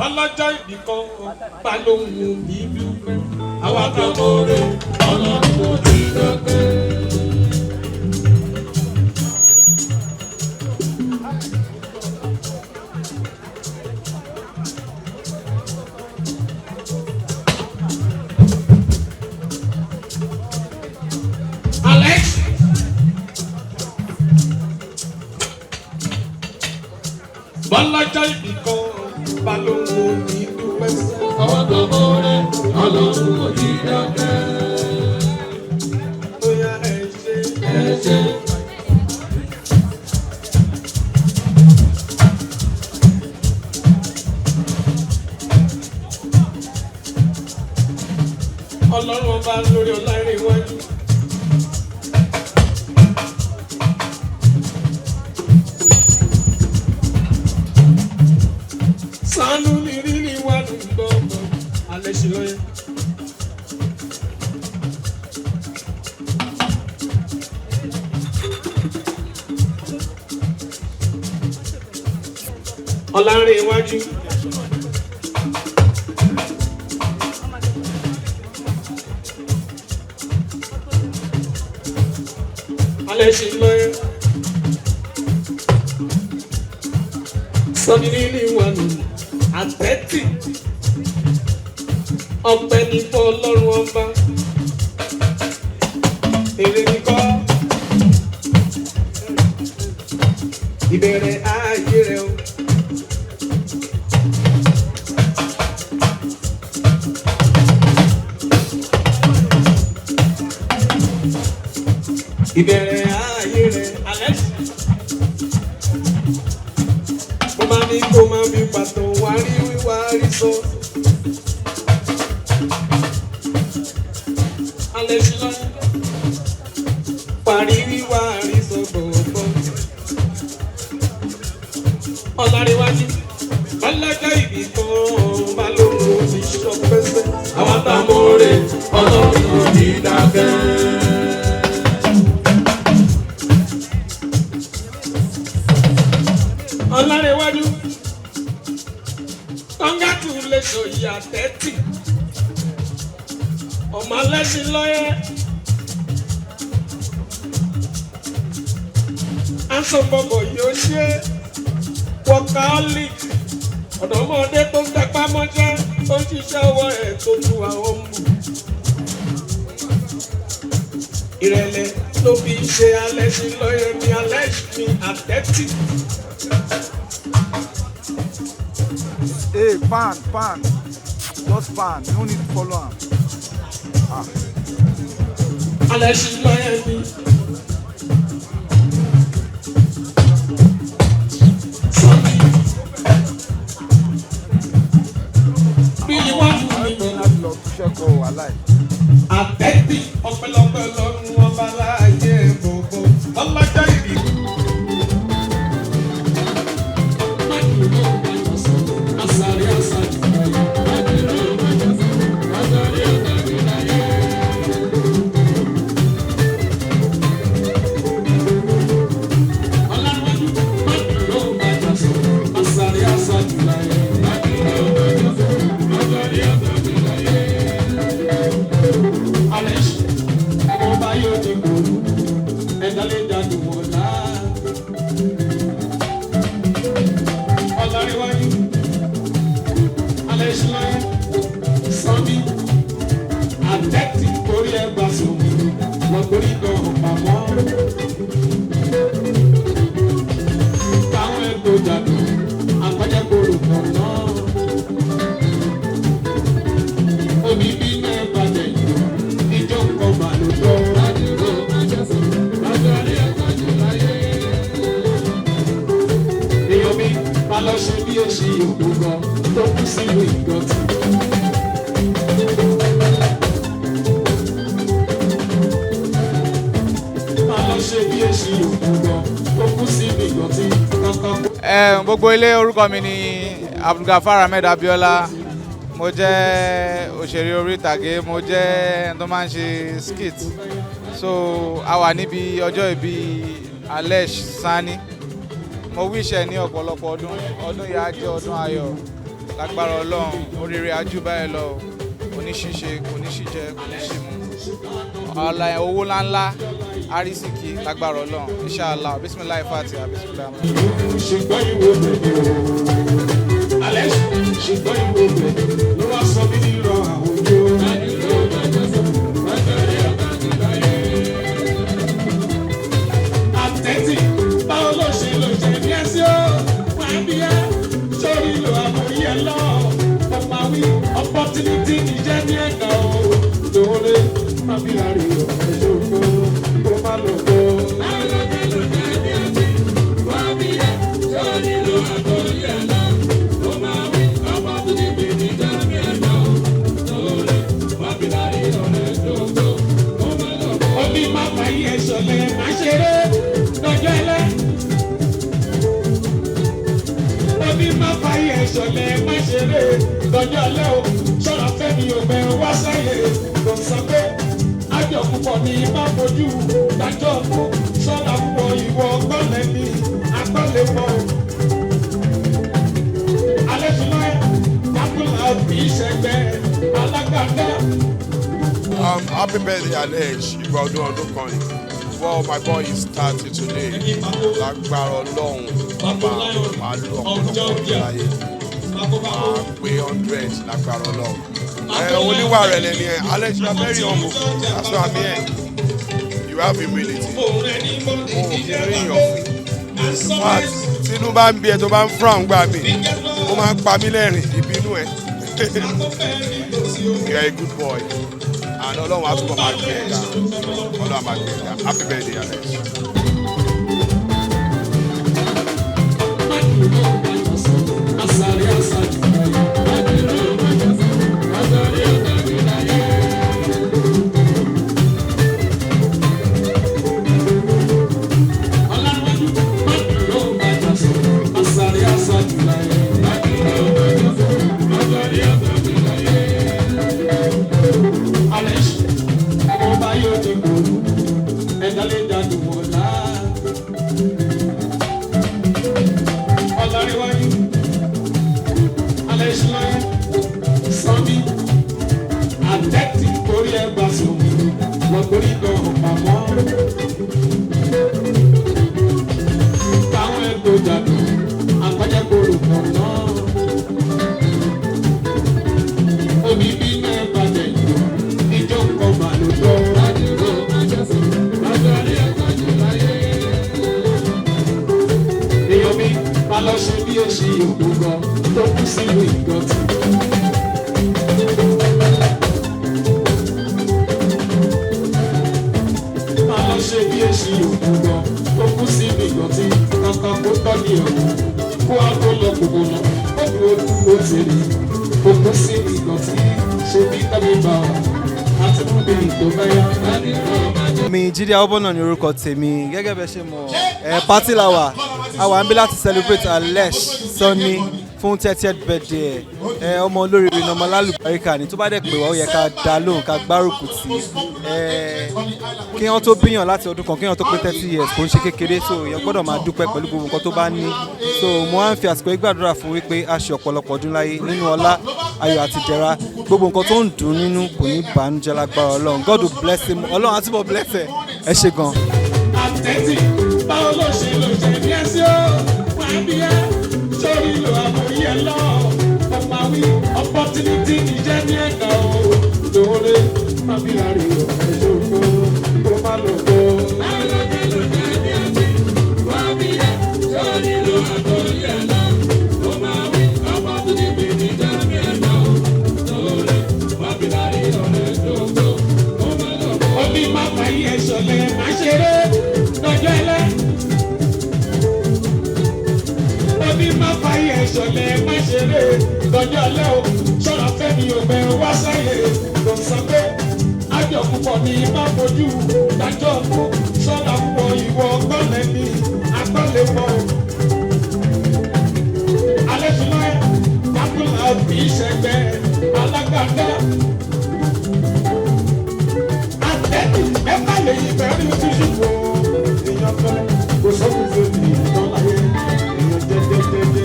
ọlọ́jọ́ ìbí kan balóhùn mi dúpẹ́ àwọn àtàmọ́rẹ́ ọlọ́run kò ní dọ́pẹ́. Alesh bọ́lájà ìbí kan balóhùn mi dúpẹ́ àwọn àtàmọ́rẹ́ ọlọ́run kò ní dọ́pẹ́. Bóyá ẹ ṣe. Ọlọ́run ọba lórí ọláìrìn iwájú. Sánú ní rírì wà lùgbọ́ Alesh lọ́yẹ́. Ọláìrìn iwájú. Alesh lọ́yẹ́. Sọ́ni nílé wà nù àtẹ́tì. Ọpẹ́ ní fún Ọlọ́run ọba. Èrè ní kọ́. Ìbẹ̀rẹ̀ ayé rẹ̀ o. Ìbẹ̀rẹ̀ ayé rẹ̀ Alesh. Mo máa ní kó máa fi pàtó wárí wíwárí sọ. Alesh lọ́yẹ́. Parí wíwárí sọ gbọ̀ngbọ̀n. Ọláríwájú. Ọlọ́jọ́ ìbí kan balóhùn ti ṣọpẹ́sẹ́. Àwọn àtàmọ́rẹ́ ọlọ́run kò ní dákẹ́. Ọláríwájú. Congratulations, you are 30. Ọmọ Alesh lọ́yẹ́. Asọ̀bọ̀bọ̀ yóò ṣe workaholic. Ọ̀dọ́mọdé tó ń tẹpá mọ́ṣẹ́ tó ń ṣiṣẹ́ ọwọ́ ẹ̀ tó tu àwọn mú. Ìrẹ̀lẹ̀ ló fi ṣe Alesh lọ́yẹ́ ní Alesh ní àtẹ́tì. Hey, pan. Just pan. No need to follow him. Alesh lọ́yẹ́ ní. Sanni. Bí iwájú mi bọ̀. Àtẹ́tì ọpẹ́lọpẹ́ lọ́rùn ọba láàyè gbogbo. Ọlọ́jọ́ ìbí. Gbogbo ilé, orúkọ mi ni Abiola. Mo jẹ́ òṣèré orí ìtàgé, mo jẹ́ ẹni tó máa ń ṣe skit. So a wà níbi ọjọ́ ìbí Alesh Sanni. Mo wish ẹ ní ọ̀pọ̀lọpọ̀ ọdún. Ọdún yìí á jẹ́ ọdún ayọ̀. lágbára Ọlọ́run oríire ajú báyìí lọ oníṣìṣe kò ní ṣìjẹ kò ní ṣìmú ọ̀la owó ńláńlá arísìkí lágbára Ọlọ́run inshallah bismillah fatiha bismillah. ṣùgbọ́n ìwé bẹ̀rẹ̀ o Alesh ṣùgbọ́n ìwé bẹ̀rẹ̀ ló wá sọ mí nírọ̀ àwùjọ. àtẹ̀tì báwo ló ṣe lò jẹ́ ní ẹsẹ̀ o wá bí ẹ sórí lo àmúyẹ lọ ọmọ wí opportunity ní jẹ́ ní ẹ̀ka o lóore má bí láre o ẹ̀ṣọ́ ògbó kó má lọ gbó. Omi máa fà yí ẹ̀ṣọ́ lẹ̀ má ṣeré lọ́jọ́ ẹlẹ́. Omi máa fà yí ẹ̀ṣọ́ lẹ̀ má ṣeré lọ́jọ́ ẹlẹ́ o. Ṣọ́ra fẹ́mi ò bẹ̀rù wá sáyé ló ń sọ pé ájọ púpọ̀ ní má fojú dájọ́ fún ṣọ́ra púpọ̀ ìwọ gbọ́lẹ̀ ní agbọ́lẹ̀ pọ̀. Alẹ́ ti lọ́yẹ̀ kápúlà òbí ìṣẹ̀gbẹ́ alágbàdá. Happy birthday, Alesh. You are doing coin. Well, my boy is 30 today. Lágbára Ọlọ́run, bàbá máa lo ọ̀pọ̀lọpọ̀ láyé. Máa pé 100 lágbára Ọlọ́run. Oníwà rẹ̀ lẹ́ni ẹ̀. Alesh, you are very humble. That's why I'm here. You have humility. Mo kì í rí ìyọ̀fún. In fact, tínú bá ń bí ẹ tó bá ń frown gbà mí, ó máa ń pa mí lẹ́rìn ìbínú ẹ̀. You are a good boy. And Ọlọ́run á túbọ̀ máa gbé ẹ̀dá. Ọlọ́run á máa gbé ẹ̀dá. Happy birthday, Alesh. mi Jídé Awóbọ́nà ní orúkọ tèmi gẹ́gẹ́ bẹ́ẹ̀ ṣe mọ̀ pátí la wà a wà ń bí láti celebrate Alesh Sanni fún 30th birthday ọmọ olóríire ní ọmọ lálùbáríkà ní tó bá dẹ̀ pé wá ó yẹ ká dá lóhùn ká gbárùkù tì kí wọ́n tó bíyàn láti ọdún kan kí wọ́n tó pé 30 years kò ń ṣe kékeré so èèyàn gbọ́dọ̀ máa dúpẹ́ pẹ̀lú gbogbo nǹkan tó bá ní so mo wá ń fi àsìkò ìgbàdúrà fún wípé a ṣe ọ̀pọ̀lọpọ̀ ọdún láyé nínú ọlá ayọ̀ àti ìdẹ̀ra gbogbo nǹkan tó ń dùn nínú kò ní bànújẹ́ lágbára Ọlọ́run God will bless him Ọlọ́run á túbọ̀ bless ẹ ṣé gan. àtẹ̀tì báwo ló ṣe lò jẹ́ ní ẹsẹ̀ o wá bí ẹ sórí lo àmúyẹ lọ ọmọ wí opportunity ní jẹ́ ní ẹ̀ka o lóore má bí láre o ẹ̀ṣọ́ ògbó kó má lọ gbó. Omi máa fà yí ẹ̀ṣọ́ lẹ̀ má ṣeré lọ́jọ́ ẹlẹ́. Omi máa fà yí ẹ̀ṣọ́ lẹ̀ má ṣeré lọ́jọ́ ẹlẹ́ o. Ṣọ́ra fẹ́mi ò bẹ̀rù wá sáyé ló ń sọ pé ájọ púpọ̀ ní má fojú dájọ́ fún ṣọ́ra púpọ̀ ìwọ gbọ́lẹ̀ ní agbọ́lẹ̀ pọ̀. Alẹ́ ti lọ́yẹ̀ kápúlà òbí ìṣẹ̀gbẹ́ alágbàdá. Ẹ̀ka lè yí bẹ́ẹ̀ ní títí wo èèyàn fẹ́ kó sọ́kùn fún mi ìtàn láyé èèyàn jẹ́jẹ́jẹ́jẹ́.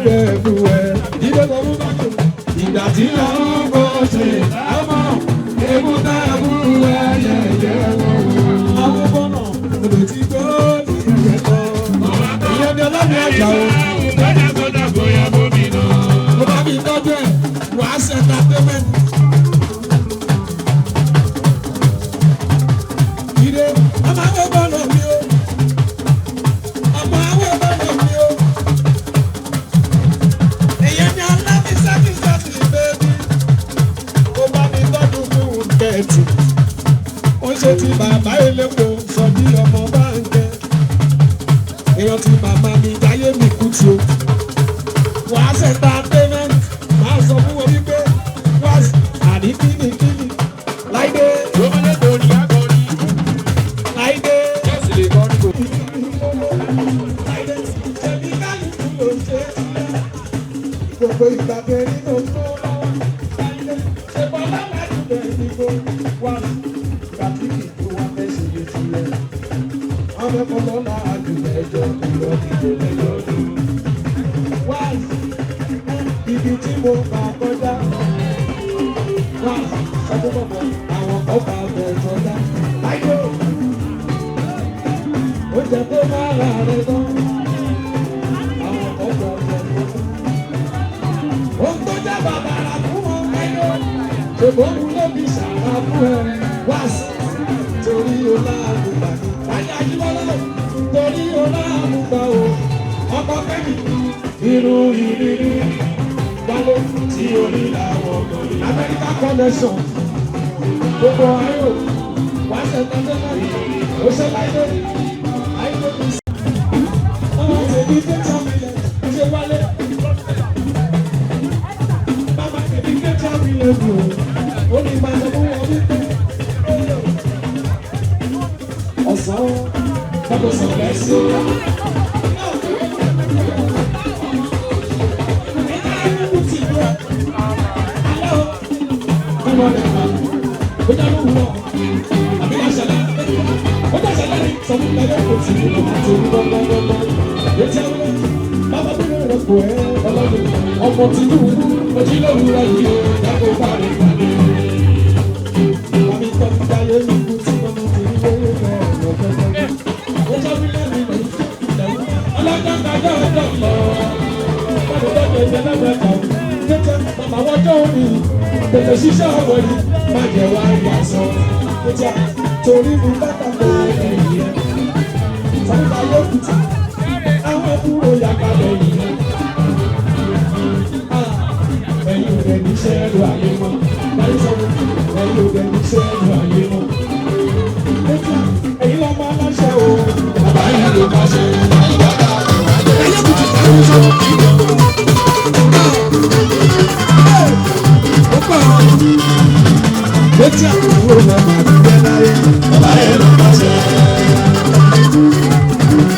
Yeah. jà o. Mo bá mi tọ́jú ẹ̀ wàá ṣe entertainment. Ìdè ọmọ àwọn bọ́ọ̀lù mi o. Ọmọ àwọn bọ́ọ̀lù mi o. Èyí ni alábísẹ́kísẹ́sì bẹ́ẹ̀ni. Mo bá mi tọ́jú fún kẹ̀tì. Ó ṣe ti bàbá elépo sọ bí ọmọ bá ń jẹ. Èèyàn ti màmá mi jáyé mi kú tí o. Wàá ṣe entertainment. Máa sọ fún wọn wípé wá àní kíni láìdé. Láìdé. Láìdé ṣèbí kálukú ló ṣe gbogbo ìgbà bẹ̀rẹ̀ ló ń bọ̀. Láìdé ṣe bọ́lá láti bẹ̀rẹ̀ nígbò wá kàbí ìlú wa fẹ́ ṣe lè tilẹ̀. Àwọn ẹ̀kọ́ lọ́la àdùnnà ẹjọ́ ìlọ́dún lẹ́yọ́dún. Wá ibi tí mo bá kọjá wá ọdún bọ̀bọ̀ àwọn ọba bẹ̀ kọjá. Láìdé ó jẹ́ kó má ra rẹ̀ tán. Àwọn ọba bẹ̀ kọjá. Ohun tó jẹ́ bàbàrà fún wọn láìdé. Ṣèbó ń lé bí sàrà fún ẹ. Wá torí ọlá àgùnbà ni. Wáyé Ajíbọ́lá torí ọlá àgùnbà o. Ọkọ̀ kẹ́mi irú ìrírí. Wálé tí orí làwọn ọmọ ní. Amẹ́ríkà connection. Gbogbo ayò wá ṣẹ̀tọ́ tẹ́lẹ̀. Ó ṣe láìdé. Láìdé kì í ṣe. Ọmọ tèmi kẹta mílẹ̀. Ó ṣe wálé. Bàbá tèmi kẹta mílẹ̀ bù ó. Ó ní máa sọ fún wọn wípé. Ọ̀sán bàbá sọ̀rọ̀ ẹ̀ sí. Ọmọ Tinubu ojúlówó ayé dákò parí pàdé. Mami tó ń dáyé nígbù tí ọmọ Tinubu fẹ́ lọ́gbẹ́gbẹ́. Ó jẹ́ wílẹ̀ mi lọ ìdẹ̀wò. Ọlọ́jọ́ kájọ́ ọjọ́ lọ. Bọ́dọ̀ bọ́dọ̀ ìdẹ́lẹ́gbẹ̀ẹ́ kan. Kéjẹ́ bàbá wọ́jọ́ omi. Bẹ̀rẹ̀ ṣiṣẹ́ ọ̀wọ́ yìí. Má jẹ́ wá ìyá sọ. Kéjẹ́ torí mi bàtà kò ẹ̀yìn rẹ̀. Sọ́kà yóò kùtì. Àwọn kúrò yàgbá lẹ́yìn rẹ̀. Ẹ̀yin ò dẹ̀ ní sẹ́ẹ̀rù ayé mọ́. Báyìí sọ́kùn ẹ̀yin ò dẹ̀ ní sẹ́ẹ̀rù ayé mọ́. Ẹ̀yin lọ́ máa láṣẹ o. Bàbá yìí ló máa ṣe. Ẹ̀yin kùtì táwọn sọ̀rọ̀ kí lọ. Ó pọ̀ létí àkókò rẹ̀ máa fi bẹ́ láyé. Bàbá yìí ló máa ṣe.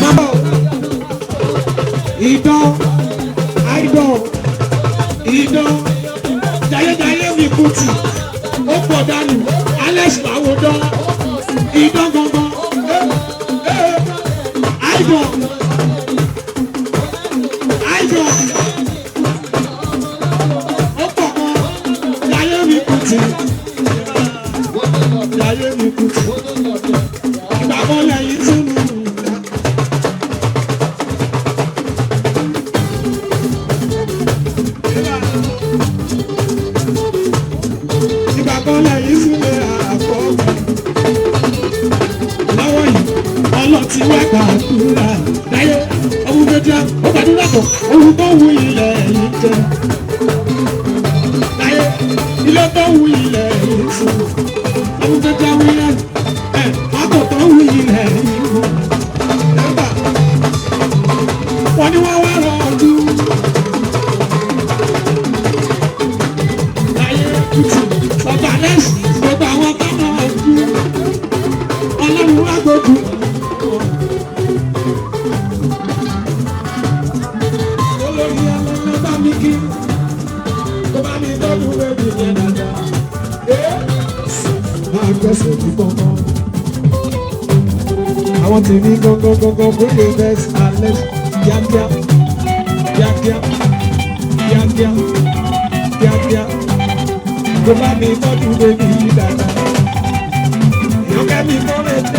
Mama idán idán idán jayéjayé mi kùtì ó pọ̀ dànù Alesh máwo dán idán gangan idán idán ó pọ̀ gan jayé mi kùtì jayé mi kùtì ìgbà kan lẹ́yìn tún nù. Ti wá gbàdúrà láyé ọmọ gbẹdúrà ó gbàdúrà kọ ohun tó wù ilẹ̀ yìí jẹ láyé ilé tó wù ilẹ̀ yìí sùn ọmọ gbẹdúrà wù ilẹ̀ mọ́tò tó wù ilẹ̀ yìí wù lẹ́gbà wọ́n ní wọ́n wá rọ̀ọ́dú láyé kùtù ọba lẹ́sìn gbogbo àwọn tó rọ̀ọ́dú ọlọ́run wá gbogbo. Àwọn tèmi gangan bóyá best Alesh kíákíá tó bá mi tọ́jú bébí yìí dáadáa. Yọ̀kẹ́ mi kọ́ lè dé.